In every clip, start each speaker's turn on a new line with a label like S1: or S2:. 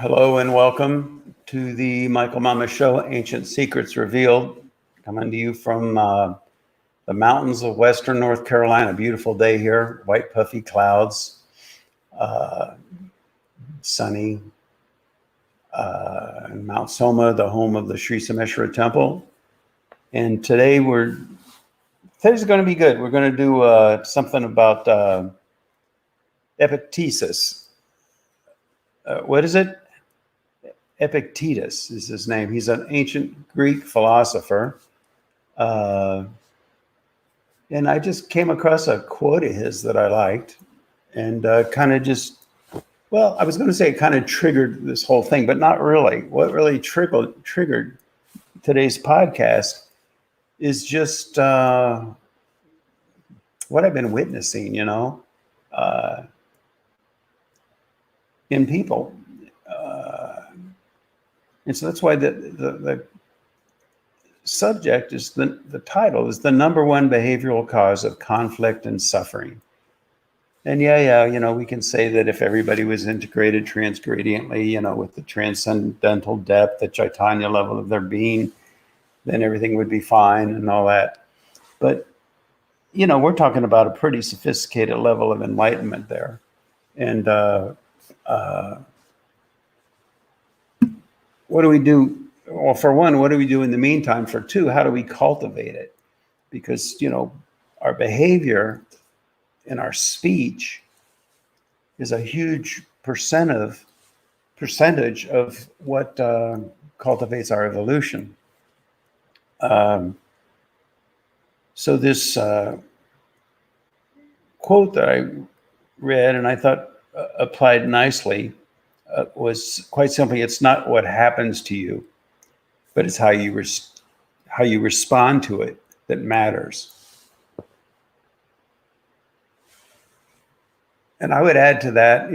S1: Hello and welcome to the Michael Mama Show, Ancient Secrets Revealed, coming to you from the mountains of Western North Carolina. Beautiful day here, white puffy clouds, uh, sunny, in Mount Soma, the home of the Sri Sameshwara Temple. And today's going to be good. We're going to do something about Epictetus. What is it? Epictetus is his name. He's an ancient Greek philosopher. And I just came across a quote of his that I liked and kind of I was going to say it kind of triggered this whole thing, but not really. What really triggered today's podcast is just what I've been witnessing, in people. And so that's why the subject is the title is the number one behavioral cause of conflict and suffering. And we can say that if everybody was integrated transgradiently, with the transcendental depth, the Chaitanya level of their being, then everything would be fine and all that. But, we're talking about a pretty sophisticated level of enlightenment there. And what do we do? Well, for one, what do we do in the meantime? For two, how do we cultivate it? Because, our behavior and our speech is a huge percentage of what cultivates our evolution. So this quote that I read and I thought applied nicely was quite simply, it's not what happens to you, but it's how you respond to it that matters. And I would add to that,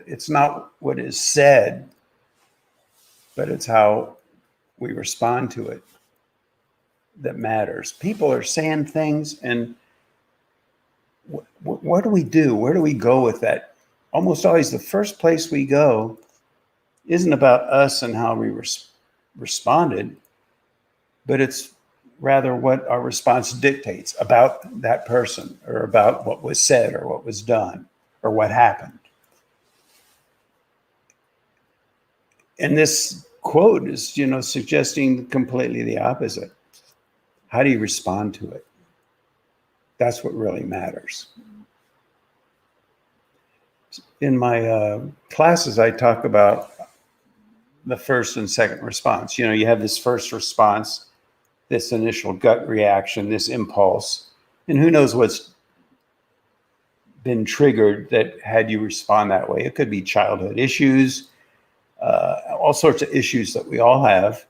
S1: it's not what is said, but it's how we respond to it that matters. People are saying things, and what do we do? Where do we go with that? Almost always the first place we go isn't about us and how we responded, but it's rather what our response dictates about that person or about what was said or what was done or what happened. And this quote is, suggesting completely the opposite. How do you respond to it? That's what really matters. In my classes, I talk about the first and second response. You have this first response, this initial gut reaction, this impulse, and who knows what's been triggered that had you respond that way. It could be childhood issues, all sorts of issues that we all have.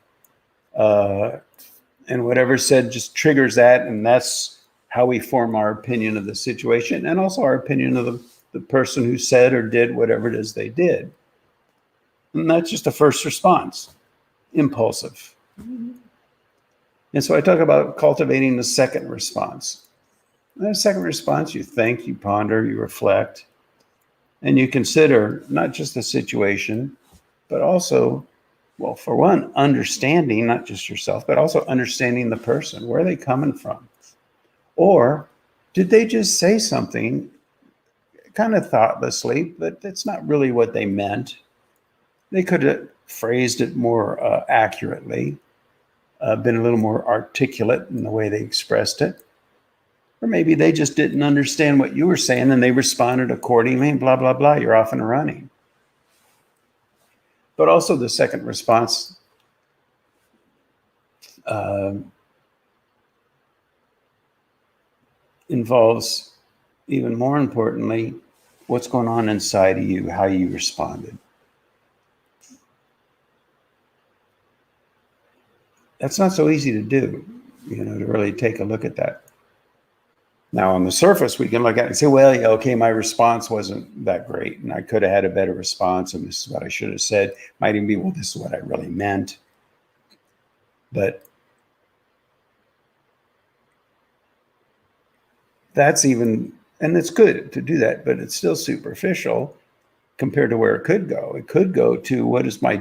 S1: And whatever's said just triggers that, and that's how we form our opinion of the situation and also our opinion of the person who said or did whatever it is they did. And that's just a first response, impulsive. And so I talk about cultivating the second response. In the second response, you think, you ponder, you reflect, and you consider not just the situation, but also, well, for one, understanding not just yourself, but also understanding the person. Where are they coming from? Or did they just say something kind of thoughtlessly, but that's not really what they meant? They could have phrased it more accurately, been a little more articulate in the way they expressed it. Or maybe they just didn't understand what you were saying and they responded accordingly and blah, blah, blah. You're off and running. But also the second response involves, even more importantly, what's going on inside of you, how you responded. That's not so easy to do, to really take a look at that. Now, on the surface, we can look at it and say, well, yeah, okay, my response wasn't that great, and I could have had a better response, and this is what I should have said. Might even be, well, this is what I really meant. But that's even, and it's good to do that, but it's still superficial compared to where it could go. It could go to, what is my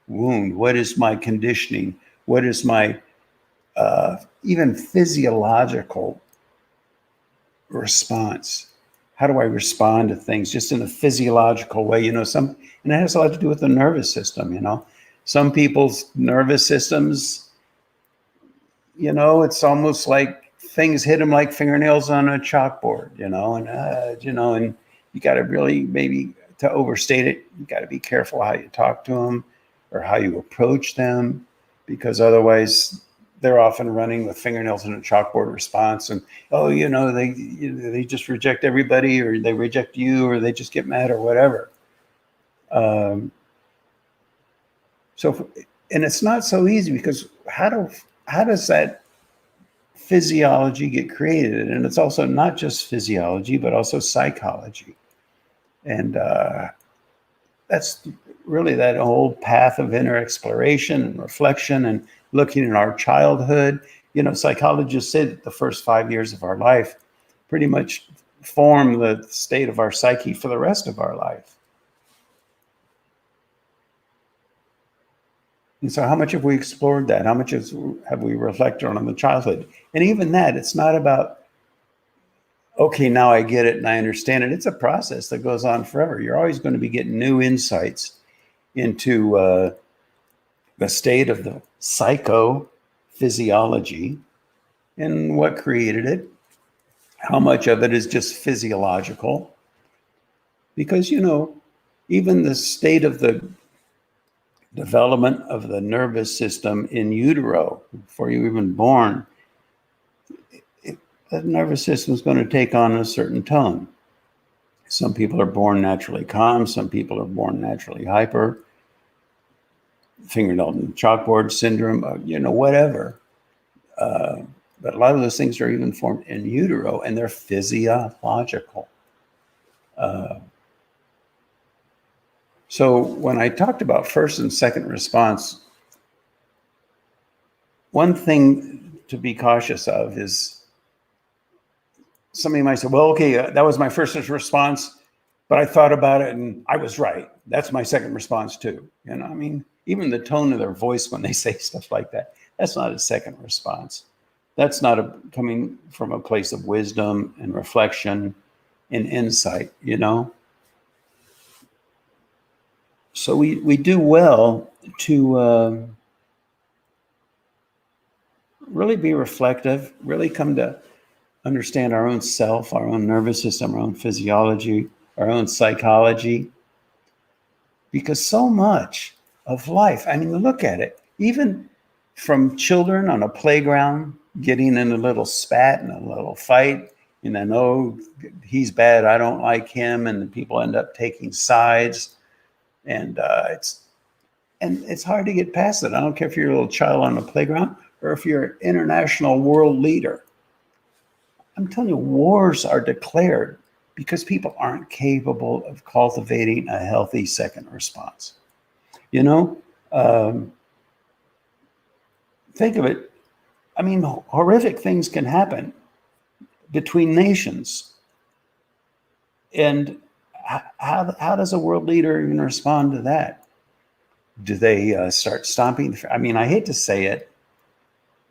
S1: wound? What is my conditioning? What is my even physiological response? How do I respond to things just in a physiological way? And it has a lot to do with the nervous system. Some people's nervous systems, it's almost like things hit them like fingernails on a chalkboard, and you got to really, maybe to overstate it, you got to be careful how you talk to them or how you approach them, because otherwise they're often running with fingernails in a chalkboard response. And, they just reject everybody, or they reject you, or they just get mad or whatever. And it's not so easy, because how does that physiology get created? And it's also not just physiology, but also psychology. And that's really that whole path of inner exploration and reflection and looking at our childhood. Psychologists say that the first 5 years of our life pretty much form the state of our psyche for the rest of our life. And so how much have we explored that? How much have we reflected on the childhood? And even that, it's not about, okay, now I get it and I understand it. It's a process that goes on forever. You're always going to be getting new insights into the state of the psychophysiology and what created it. How much of it is just physiological? Because, even the state of the development of the nervous system in utero, before you're even born, the nervous system is going to take on a certain tone. Some people are born naturally calm. Some people are born naturally hyper. Fingernail and chalkboard syndrome, whatever. But a lot of those things are even formed in utero, and they're physiological. So when I talked about first and second response, one thing to be cautious of is, somebody might say, well, okay, that was my first response, but I thought about it and I was right. That's my second response too. Even the tone of their voice when they say stuff like that, that's not a second response. That's not coming from a place of wisdom and reflection and insight, So we do well to really be reflective, really come to understand our own self, our own nervous system, our own physiology, our own psychology. Because so much of life, look at it, even from children on a playground getting in a little spat and a little fight, and then, oh, he's bad, I don't like him, and the people end up taking sides, and it's hard to get past it. I don't care if you're a little child on a playground or if you're an international world leader. I'm telling you, wars are declared because people aren't capable of cultivating a healthy second response. Think of it. Horrific things can happen between nations. And how does a world leader even respond to that? Do they start stomping? I hate to say it.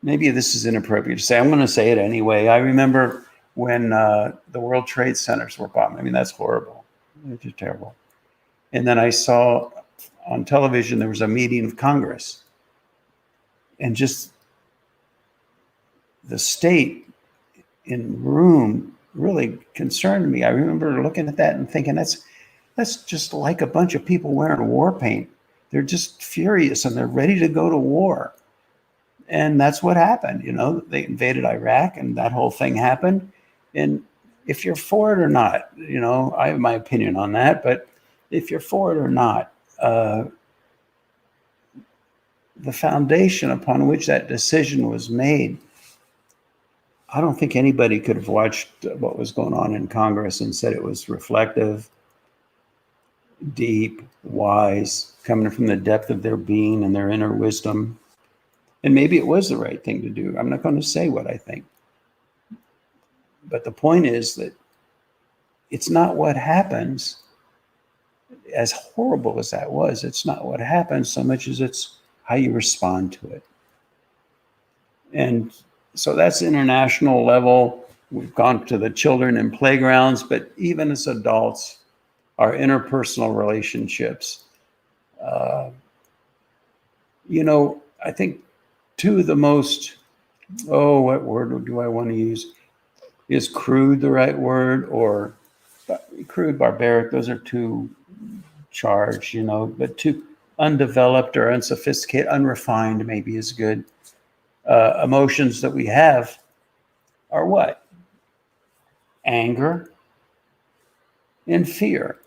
S1: Maybe this is inappropriate to say. I'm going to say it anyway. I remember when the World Trade Centers were bombed. That's horrible. It's just terrible. And then I saw on television there was a meeting of Congress. And just the state in room really concerned me. I remember looking at that and thinking, that's just like a bunch of people wearing war paint. They're just furious and they're ready to go to war. And that's what happened. They invaded Iraq and that whole thing happened. And if you're for it or not, I have my opinion on that, but if you're for it or not, the foundation upon which that decision was made, I don't think anybody could have watched what was going on in Congress and said it was reflective, deep, wise, coming from the depth of their being and their inner wisdom. And maybe it was the right thing to do. I'm not going to say what I think. But the point is that it's not what happens. as horrible as that was, it's not what happens so much as it's how you respond to it. And so that's international level. We've gone to the children in playgrounds, but even as adults, our interpersonal relationships. Uh, I think two of the most, what word do I want to use? Is crude the right word, or crude, barbaric? Those are too charged, but too undeveloped or unsophisticated, unrefined maybe is good. Emotions that we have are what? Anger and fear.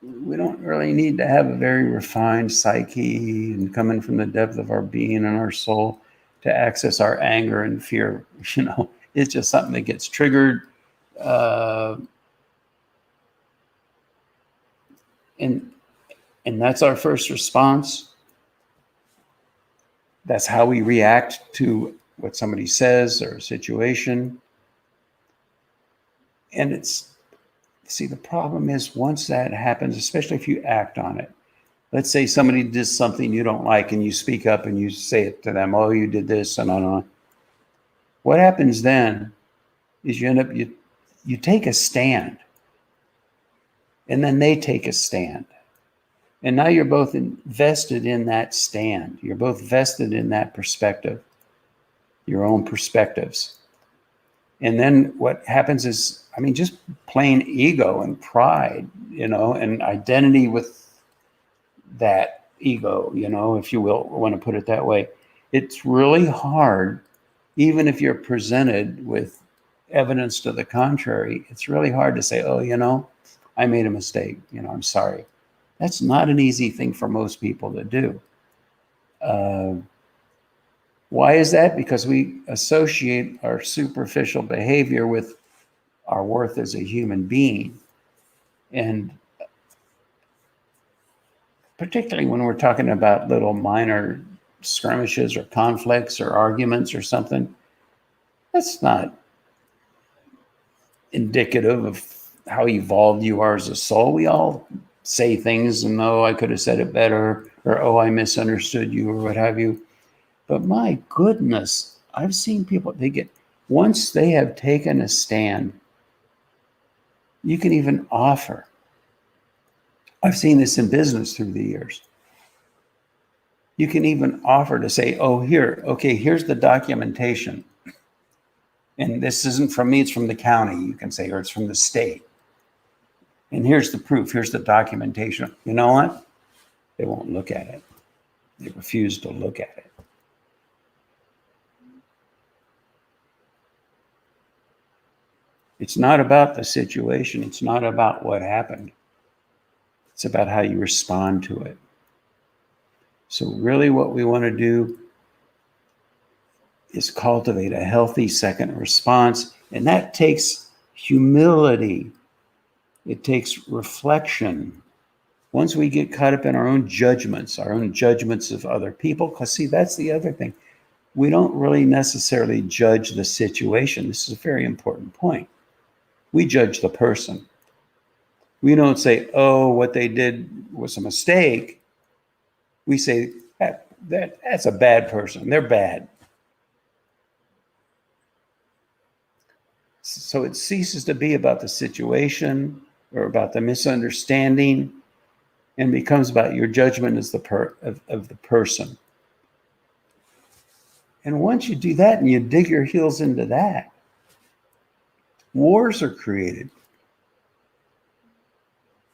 S1: We don't really need to have a very refined psyche and coming from the depth of our being and our soul to access our anger and fear. It's just something that gets triggered. And that's our first response. That's how we react to what somebody says or a situation. And the problem is once that happens, especially if you act on it, let's say somebody did something you don't like and you speak up and you say it to them, oh, you did this and on. What happens then is you take a stand, and then they take a stand. And now you're both invested in that stand. You're both vested in that perspective, your own perspectives. And then what happens is, just plain ego and pride, and identity with that ego, if you will, want to put it that way. It's really hard, even if you're presented with evidence to the contrary, it's really hard to say, oh, I made a mistake, I'm sorry. That's not an easy thing for most people to do. Why is that? Because we associate our superficial behavior with our worth as a human being. And particularly when we're talking about little minor skirmishes or conflicts or arguments or something, that's not indicative of how evolved you are as a soul. We all say things and, I could have said it better, or, I misunderstood you, or what have you. But my goodness, I've seen people, once they have taken a stand, you can even offer. I've seen this in business through the years. You can even offer to say, here's the documentation. And this isn't from me, it's from the county, you can say, or it's from the state. And here's the proof, here's the documentation. You know what? They won't look at it. They refuse to look at it. It's not about the situation. It's not about what happened. It's about how you respond to it. So really what we want to do is cultivate a healthy second response. And that takes humility. It takes reflection. Once we get caught up in our own judgments of other people, because see, that's the other thing. We don't really necessarily judge the situation. This is a very important point. We judge the person. We don't say, what they did was a mistake. We say, that's a bad person. They're bad. So it ceases to be about the situation or about the misunderstanding and becomes about your judgment as of the person. And once you do that and you dig your heels into that, wars are created.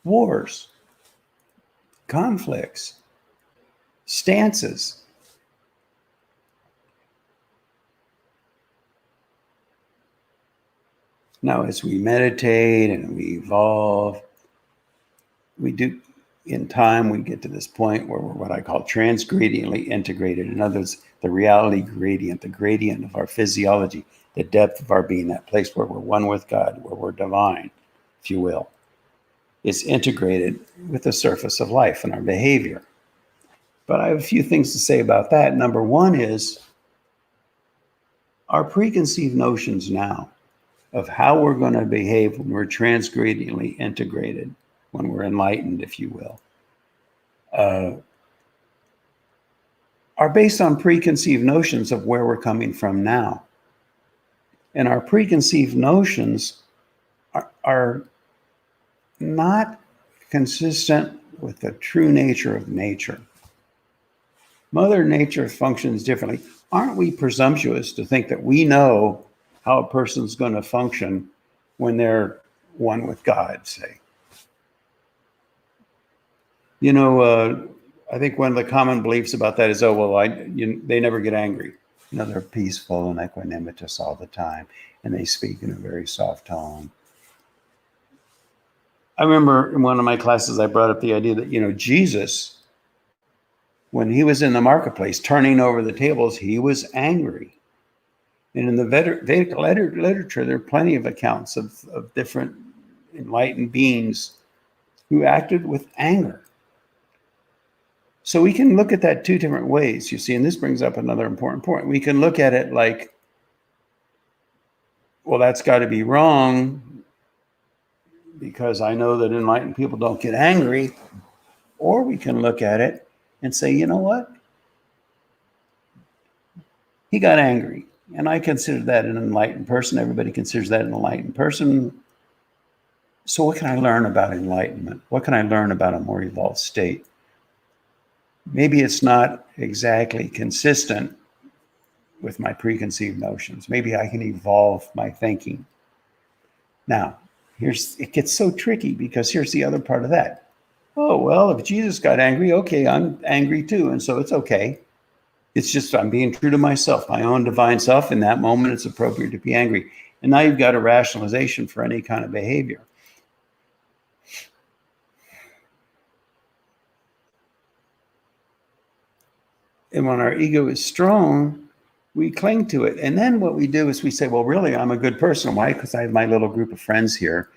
S1: Wars, conflicts, stances. Now, as we meditate and we evolve, in time, we get to this point where we're what I call transgradiently integrated. In other words, the reality gradient, the gradient of our physiology, the depth of our being, that place where we're one with God, where we're divine, if you will, is integrated with the surface of life and our behavior. But I have a few things to say about that. Number one is our preconceived notions now of how we're going to behave when we're transgradiently integrated when we're enlightened, if you will, are based on preconceived notions of where we're coming from now. And our preconceived notions are not consistent with the true nature of nature. Mother Nature functions differently. Aren't we presumptuous to think that we know how a person's going to function when they're one with God, say? I think one of the common beliefs about that is, they never get angry. They're peaceful and equanimous all the time, and they speak in a very soft tone. I remember in one of my classes, I brought up the idea that, Jesus, when he was in the marketplace turning over the tables, he was angry. And in the Vedic literature, there are plenty of accounts of different enlightened beings who acted with anger. So we can look at that two different ways, you see, and this brings up another important point. We can look at it like, well, that's got to be wrong because I know that enlightened people don't get angry. Or we can look at it and say, you know what? He got angry. And I consider that an enlightened person. Everybody considers that an enlightened person. So what can I learn about enlightenment? What can I learn about a more evolved state? Maybe it's not exactly consistent with my preconceived notions. Maybe I can evolve my thinking. Now, it gets so tricky because here's the other part of that. Oh, well, if Jesus got angry, okay, I'm angry too. And so it's okay. It's just I'm being true to myself, my own divine self. In that moment, it's appropriate to be angry. And now you've got a rationalization for any kind of behavior. And when our ego is strong, we cling to it. And then what we do is we say, well, really, I'm a good person. Why? Because I have my little group of friends here.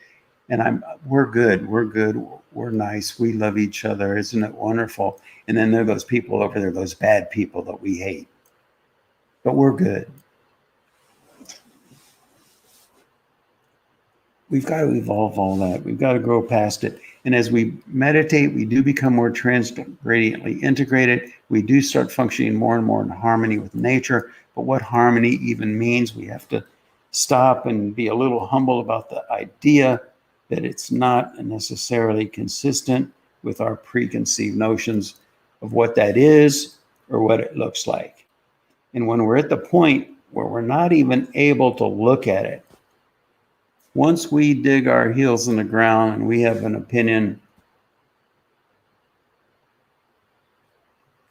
S1: And we're good. We're nice. We love each other. Isn't it wonderful? And then there are those people over there, those bad people that we hate. But we're good. We've got to evolve all that. We've got to grow past it. And as we meditate, we do become more transgradiently integrated. We do start functioning more and more in harmony with nature. But what harmony even means, we have to stop and be a little humble about the idea that it's not necessarily consistent with our preconceived notions of what that is or what it looks like. And when we're at the point where we're not even able to look at it, once we dig our heels in the ground and we have an opinion,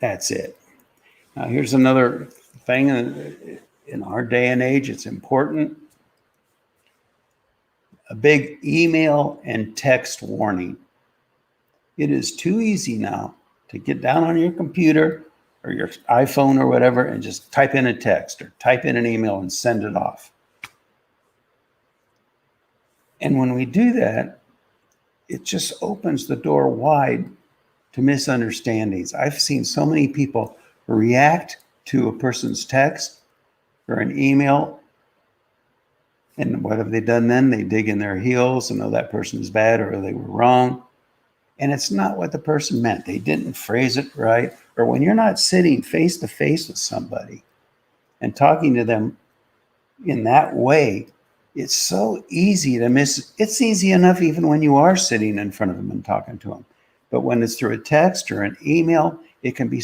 S1: that's it. Now, here's another thing in our day and age, it's important. A big email and text warning. It is too easy now to get down on your computer or your iPhone or whatever and just type in a text or type in an email and send it off. And when we do that, it just opens the door wide to misunderstandings. I've seen so many people react to a person's text or an email. And what have they done then? They dig in their heels and know that person is bad or they were wrong. And it's not what the person meant. They didn't phrase it right. Or when you're not sitting face to face with somebody and talking to them in that way, it's so easy to miss. It's easy enough even when you are sitting in front of them and talking to them. But when it's through a text or an email, it can be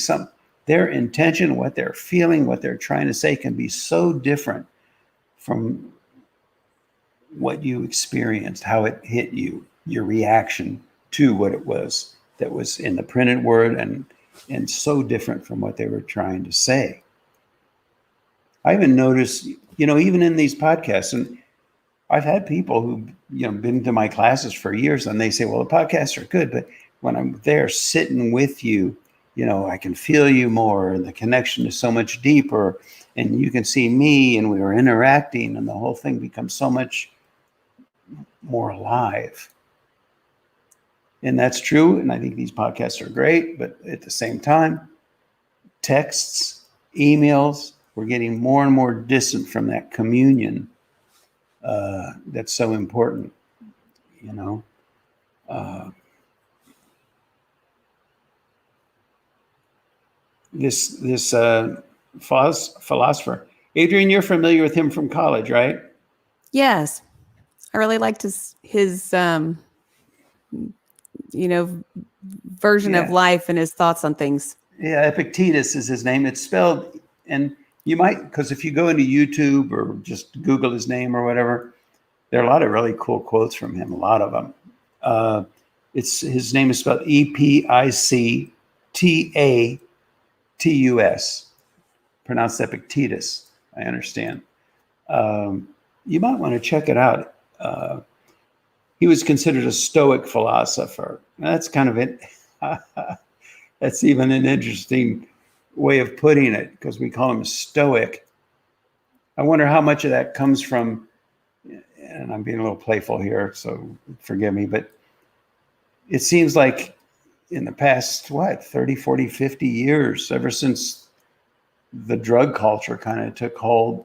S1: their intention, what they're feeling, what they're trying to say can be so different from what you experienced, how it hit you, your reaction to what it was that was in the printed word and so different from what they were trying to say. I even noticed, even in these podcasts, and I've had people who've been to my classes for years and they say, well, the podcasts are good, but when I'm there sitting with you, I can feel you more and the connection is so much deeper and you can see me and we were interacting and the whole thing becomes so much more alive. And that's true. And I think these podcasts are great, but at the same time, texts, emails, we're getting more and more distant from that communion that's so important, philosopher. Adrian, you're familiar with him from college, right?
S2: Yes, I really liked his version of
S1: Yeah.
S2: life and his thoughts on things.
S1: Yeah, Epictetus is his name. It's spelled, and you might, because if you go into YouTube or just Google his name or whatever, there are a lot of really cool quotes from him, a lot of them. His name is spelled Epictatus, pronounced Epictetus, I understand. You might want to check it out. He was considered a Stoic philosopher. That's kind of it. That's even an interesting way of putting it, because we call him a Stoic. I wonder how much of that comes from, and I'm being a little playful here, so forgive me, but it seems like in the past, 30, 40, 50 years, ever since the drug culture kind of took hold,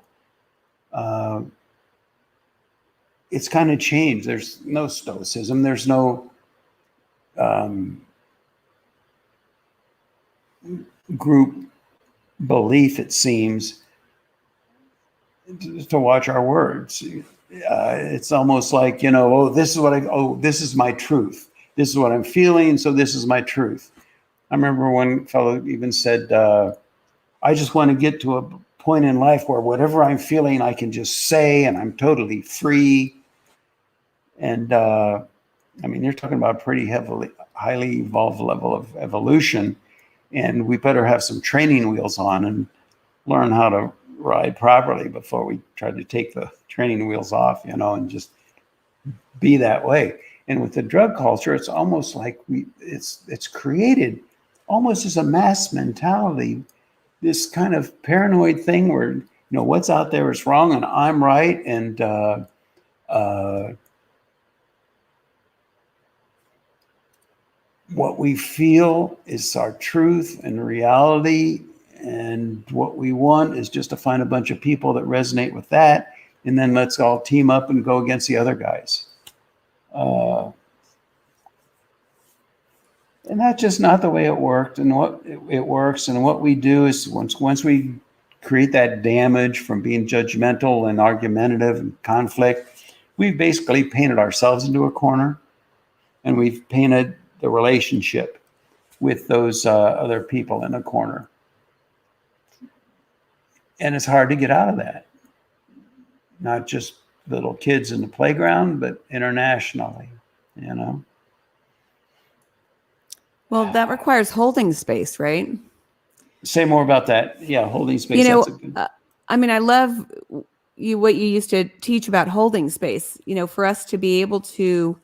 S1: it's kind of changed. There's no stoicism. There's no group belief, it seems, to watch our words. It's almost like, this is my truth. This is what I'm feeling, so this is my truth. I remember one fellow even said, I just want to get to a point in life where whatever I'm feeling, I can just say, and I'm totally free. And you're talking about a pretty highly evolved level of evolution, and we better have some training wheels on and learn how to ride properly before we try to take the training wheels off, and just be that way. And with the drug culture, it's almost like it's created almost as a mass mentality, this kind of paranoid thing where, what's out there is wrong and I'm right. And what we feel is our truth and reality. And what we want is just to find a bunch of people that resonate with that. And then let's all team up and go against the other guys. And that's just not the way it worked. And what it works. And what we do is once we create that damage from being judgmental and argumentative and conflict, we've basically painted ourselves into a corner, and we've painted the relationship with those other people in a corner. And it's hard to get out of that. Not just little kids in the playground, but internationally,
S2: Well, that requires holding space, right?
S1: Say more about that. Yeah, holding space.
S2: I love what you used to teach about holding space. For us to be able to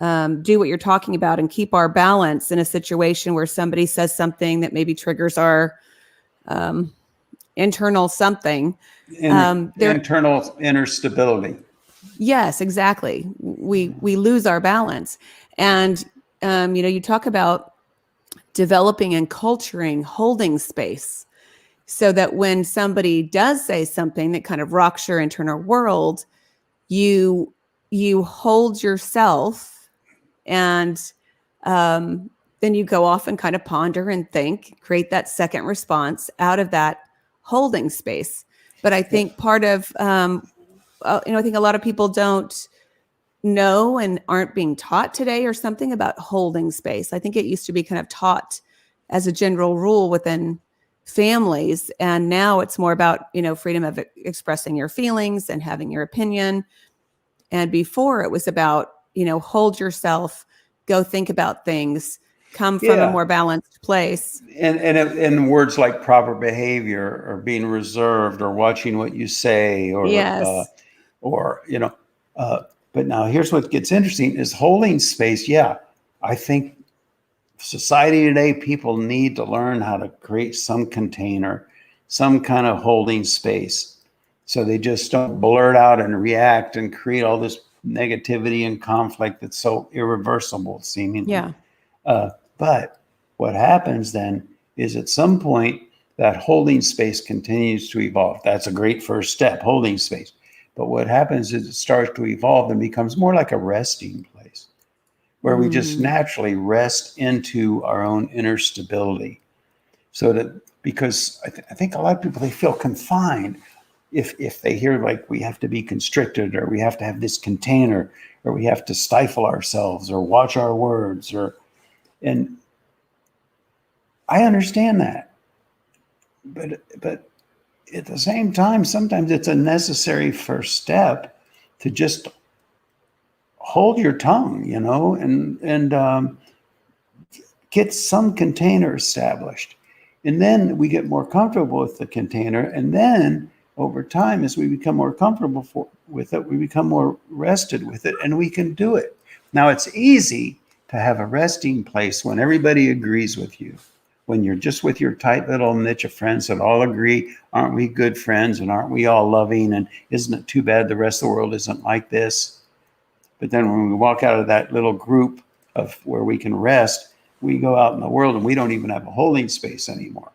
S2: do what you're talking about and keep our balance in a situation where somebody says something that maybe triggers our internal something.
S1: Internal inner stability.
S2: Yes, exactly. We lose our balance. And, you talk about developing and culturing holding space so that when somebody does say something that kind of rocks your internal world, you hold yourself, and then you go off and kind of ponder and think, create that second response out of that holding space. But I think part of, I think a lot of people don't know and aren't being taught today or something about holding space. I think it used to be kind of taught as a general rule within families. And now it's more about, freedom of expressing your feelings and having your opinion. And before it was about, hold yourself, go think about things, come from a more balanced place.
S1: And words like proper behavior or being reserved or watching what you say or,
S2: yes.
S1: But now here's what gets interesting is holding space. Yeah, I think society today, people need to learn how to create some container, some kind of holding space, so they just don't blurt out and react and create all this negativity and conflict that's so irreversible seemingly.
S2: Yeah.
S1: But what happens then is at some point that holding space continues to evolve. That's a great first step, holding space. But what happens is it starts to evolve and becomes more like a resting place where we just naturally rest into our own inner stability. So that, because I think a lot of people, they feel confined if they hear like we have to be constricted, or we have to have this container, or we have to stifle ourselves, or watch our words, and I understand that. But at the same time, sometimes it's a necessary first step to just hold your tongue, and get some container established. And then we get more comfortable with the container. And then over time, as we become more comfortable with it, we become more rested with it, and we can do it. Now, it's easy to have a resting place when everybody agrees with you. When you're just with your tight little niche of friends that all agree, aren't we good friends, and aren't we all loving, and isn't it too bad the rest of the world isn't like this? But then when we walk out of that little group of where we can rest, we go out in the world and we don't even have a holding space anymore.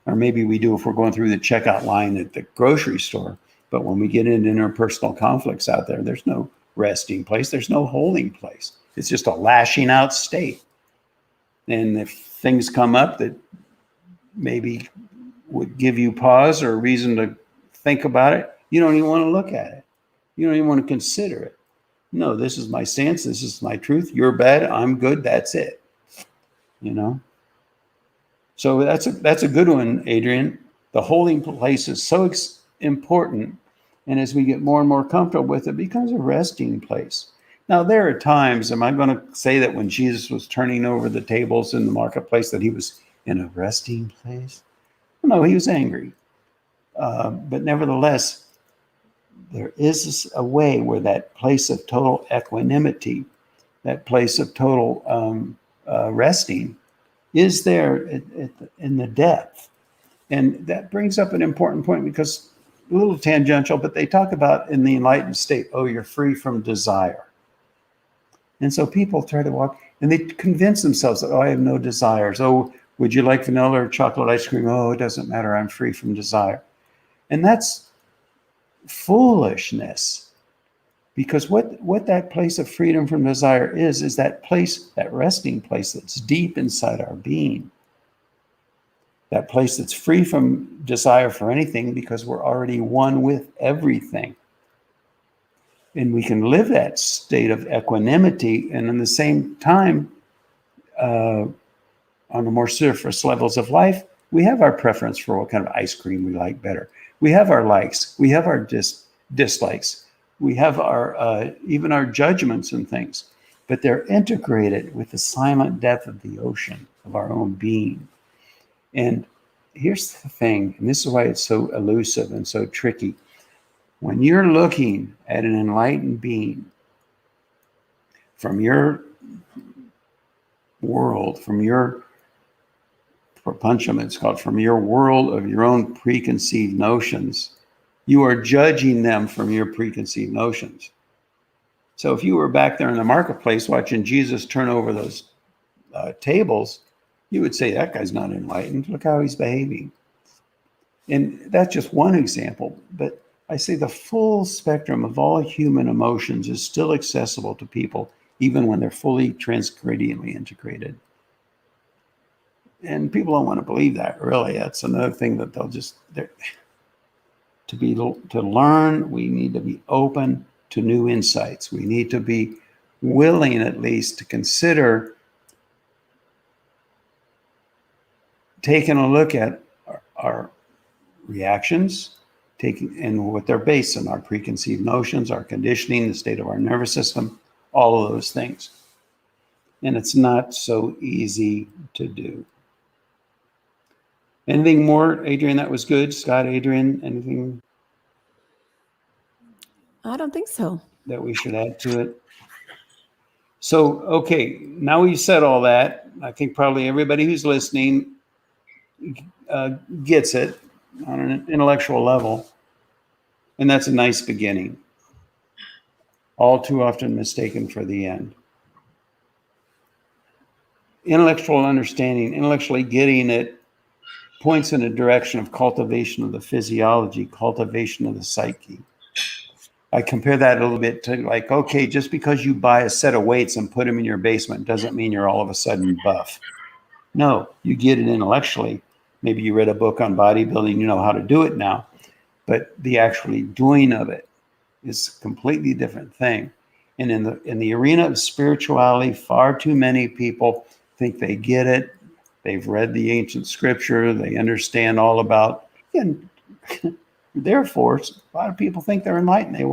S1: Or maybe we do if we're going through the checkout line at the grocery store. But when we get into interpersonal conflicts out there, there's no resting place. There's no holding place. It's just a lashing out state. And if things come up that maybe would give you pause or a reason to think about it, you don't even want to look at it. You don't even want to consider it. No, this is my stance. This is my truth. You're bad. I'm good. That's it. So that's a good one, Adrian. The holding place is so important. And as we get more and more comfortable with it, it becomes a resting place. Now, there are times, am I going to say that when Jesus was turning over the tables in the marketplace that he was in a resting place? No, he was angry. But nevertheless, there is a way where that place of total equanimity, that place of total resting, is there in the depth. And that brings up an important point, because a little tangential, but they talk about in the enlightened state, you're free from desire. And so people try to walk, and they convince themselves that, I have no desires. Would you like vanilla or chocolate ice cream? It doesn't matter. I'm free from desire. And that's foolishness. Because what that place of freedom from desire is that place, that resting place that's deep inside our being. That place that's free from desire for anything, because we're already one with everything. And we can live that state of equanimity, and in the same time, on the more surface levels of life, we have our preference for what kind of ice cream we like better. We have our likes. We have our dislikes. We have our even our judgments and things, but they're integrated with the silent depth of the ocean of our own being. And here's the thing, and this is why it's so elusive and so tricky. When you're looking at an enlightened being from your world, from your prapancham, it's called, from your world of your own preconceived notions, you are judging them from your preconceived notions. So if you were back there in the marketplace watching Jesus turn over those tables, you would say, that guy's not enlightened. Look how he's behaving. And that's just one example. But I say the full spectrum of all human emotions is still accessible to people, even when they're fully transgradiently integrated. And people don't want to believe that, really. That's another thing that to learn, we need to be open to new insights. We need to be willing, at least, to consider taking a look at our reactions, and what they're based on, our preconceived notions, our conditioning, the state of our nervous system, all of those things. And it's not so easy to do. Anything more, Adrian? That was good. Scott, Adrian, anything?
S2: I don't think so.
S1: That we should add to it? So, okay, now we've said all that. I think probably everybody who's listening gets it on an intellectual level. And that's a nice beginning. All too often mistaken for the end. Intellectual understanding, intellectually getting it, points in a direction of cultivation of the physiology, cultivation of the psyche. I compare that a little bit to like, okay, just because you buy a set of weights and put them in your basement doesn't mean you're all of a sudden buff. No, you get it intellectually, maybe you read a book on bodybuilding, you know how to do it now, but the actually doing of it is a completely different thing. And in the arena of spirituality, far too many people think they get it. They've read the ancient scripture. They understand all about, and therefore, a lot of people think they're enlightened. They